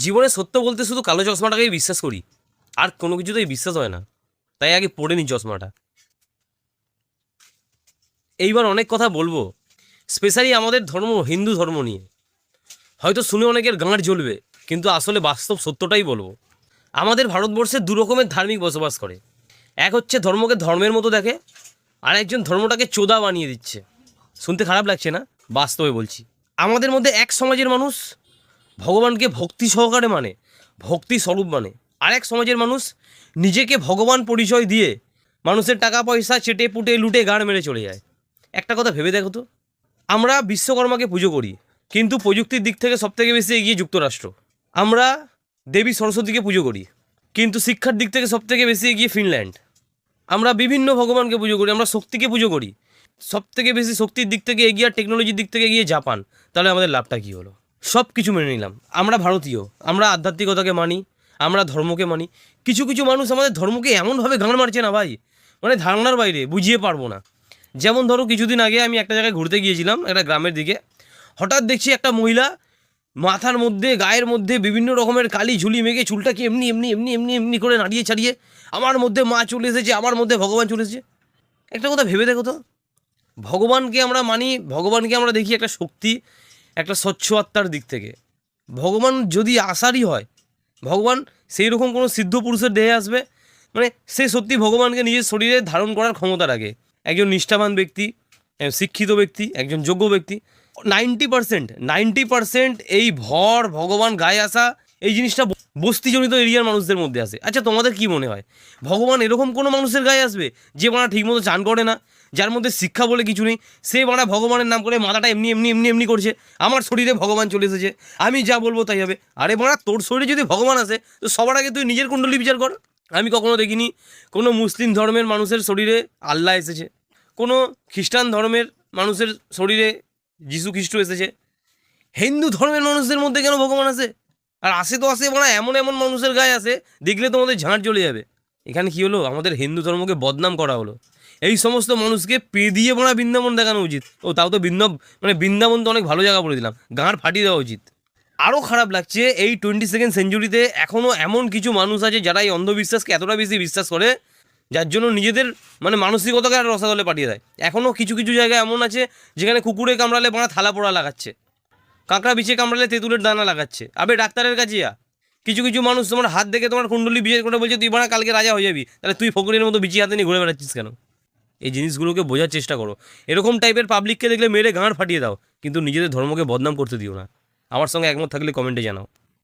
জীবনে সত্য বলতে শুধু কালো চশমাটাকেই বিশ্বাস করি, আর কোনো কিছুতেই বিশ্বাস হয় না। তাই আগে পড়ে নি চশমাটা। এইবার অনেক কথা বলবো, স্পেশালি আমাদের ধর্ম হিন্দু ধর্ম নিয়ে। হয়তো শুনে অনেকের গাঁড় জ্বলবে, কিন্তু আসলে বাস্তব সত্যটাই বলবো। আমাদের ভারতবর্ষে দু রকমের ধার্মিক বসবাস করে। এক হচ্ছে ধর্মকে ধর্মের মতো দেখে, আর একজন ধর্মটাকে চোদা বানিয়ে দিচ্ছে। শুনতে খারাপ লাগছে না? বাস্তবে বলছি। আমাদের মধ্যে এক সমাজের মানুষ ভগবানকে ভক্তি সহকারে মানে, ভক্তি স্বরূপ মানে। আর এক সমাজের মানুষ নিজেকে ভগবান পরিচয় দিয়ে মানুষের টাকা পয়সা চেটে পুটে লুটে গাড় মেরে চলে যায়। একটা কথা ভেবে দেখো তো, আমরা বিশ্বকর্মাকে পুজো করি, কিন্তু প্রযুক্তির দিক থেকে সবথেকে বেশি এগিয়ে যুক্তরাষ্ট্র। আমরা দেবী সরস্বতীকে পুজো করি, কিন্তু শিক্ষার দিক থেকে সবথেকে বেশি এগিয়ে ফিনল্যান্ড। আমরা বিভিন্ন ভগবানকে পুজো করি, আমরা শক্তিকে পুজো করি, সবথেকে বেশি শক্তির দিক থেকে এগিয়ে আর টেকনোলজির দিক থেকে এগিয়ে জাপান। তাহলে আমাদের লাভটা কী হলো? সব কিছু মেনে নিলাম, আমরা ভারতীয়, আমরা আধ্যাত্মিকতাকে মানি, আমরা ধর্মকে মানি। কিছু কিছু মানুষ আমাদের ধর্মকে এমনভাবে গান মারছে না ভাই, মানে ধারণার বাইরে, বুঝিয়ে পারবো না। যেমন ধরো কিছুদিন আগে আমি একটা জায়গায় ঘুরতে গিয়েছিলাম, একটা গ্রামের দিকে। হঠাৎ দেখছি একটা মহিলা মাথার মধ্যে গায়ের মধ্যে বিভিন্ন রকমের কালি ঝুলি মেঘে চুলটাকে এমনি এমনি এমনি এমনি এমনি করে নাড়িয়ে ছাড়িয়ে, আমার মধ্যে মা চলে এসেছে, আমার মধ্যে ভগবান চলে এসেছে। একটা কথা ভেবে দেখো তো, ভগবানকে আমরা মানি, ভগবানকে আমরা দেখি একটা শক্তি, একটা স্বচ্ছ আত্মার দিক থেকে। ভগবান যদি আসারই হয়, ভগবান সেই রকম কোনো সিদ্ধ পুরুষের দেহে আসবে, মানে সে সত্যি ভগবানকে নিজের শরীরে ধারণ করার ক্ষমতা রাখে। একজন নিষ্ঠাবান ব্যক্তি, শিক্ষিত ব্যক্তি, একজন যোগ্য ব্যক্তি। 90% এই ভর ভগবান গায়ে আসা, এই জিনিসটা বস্তিজনিত এরিয়ার মানুষদের মধ্যে আসে। আচ্ছা, তোমাদের কি মনে হয় ভগবান এরকম কোনো মানুষের গায়ে আসবে যে মারা ঠিকমতো চান করে না, যার মধ্যে শিক্ষা বলে কিছু নেই, সে মারা ভগবানের নাম করে মাথাটা এমনি এমনি এমনি এমনি করছে, আমার শরীরে ভগবান চলে এসেছে, আমি যা বলবো তাই হবে? আরে মারা, তোর শরীরে যদি ভগবান আসে তো সবার আগে তুই নিজের কুণ্ডলী বিচার কর। আমি কখনো দেখিনি কোনো মুসলিম ধর্মের মানুষের শরীরে আল্লাহ এসেছে, কোনো খ্রিস্টান ধর্মের মানুষের শরীরে যিশু খ্রিস্ট এসেছে। হিন্দু ধর্মের মানুষদের মধ্যে কেন ভগবান আসে? আর আসে তো আসে মানে এমন এমন মানুষের গায়ে আসে, দেখলে তোমাদের ঝাঁট চলে যাবে। এখানে কি হলো? আমাদের হিন্দু ধর্মকে বদনাম করা হলো। এই সমস্ত মানুষকে দিয়ে বোনা বৃন্দাবন দেখানো উচিত। ও তাও তো বৃন্দাবন তো অনেক ভালো জায়গা বলে দিলাম, গাঁড় ফাটিয়ে দেওয়া উচিত। আরও খারাপ লাগছে, এই 22nd সেঞ্চুরিতে এখনও এমন কিছু মানুষ আছে যারা এই অন্ধবিশ্বাসকে এতটা বেশি বিশ্বাস করে, যার জন্য নিজেদের মানসিকতাকে আর রসাতলে পাঠিয়ে দেয়। এখনও কিছু কিছু জায়গায় এমন আছে যেখানে কুকুরে কামড়ালে বাঁড়া থালা পোড়া লাগাচ্ছে, কাঁকড়া বিছে কামড়ালে তেঁতুলের দানা লাগাচ্ছে। আবে ডাক্তারের কাছে যা। কিছু কিছু মানুষ তোমার হাত দেখে তোমার কুণ্ডলী বিজয় করে বলছে তুই বাঁড়া কালকে রাজা হয়ে যাবি, তাহলে তুই ফকরের মতো বিচি হাতে নিয়ে ঘুরে বেড়াচ্ছিস কেন? এই জিনিসগুলোকে বোঝার চেষ্টা করো। এরকম টাইপের পাবলিককে দেখলে মেরে গাঁড় ফাটিয়ে দাও, কিন্তু নিজেদের ধর্মকে বদনাম করতে দিও না। আমার সঙ্গে একমত থাকলে কমেন্টে জানাও।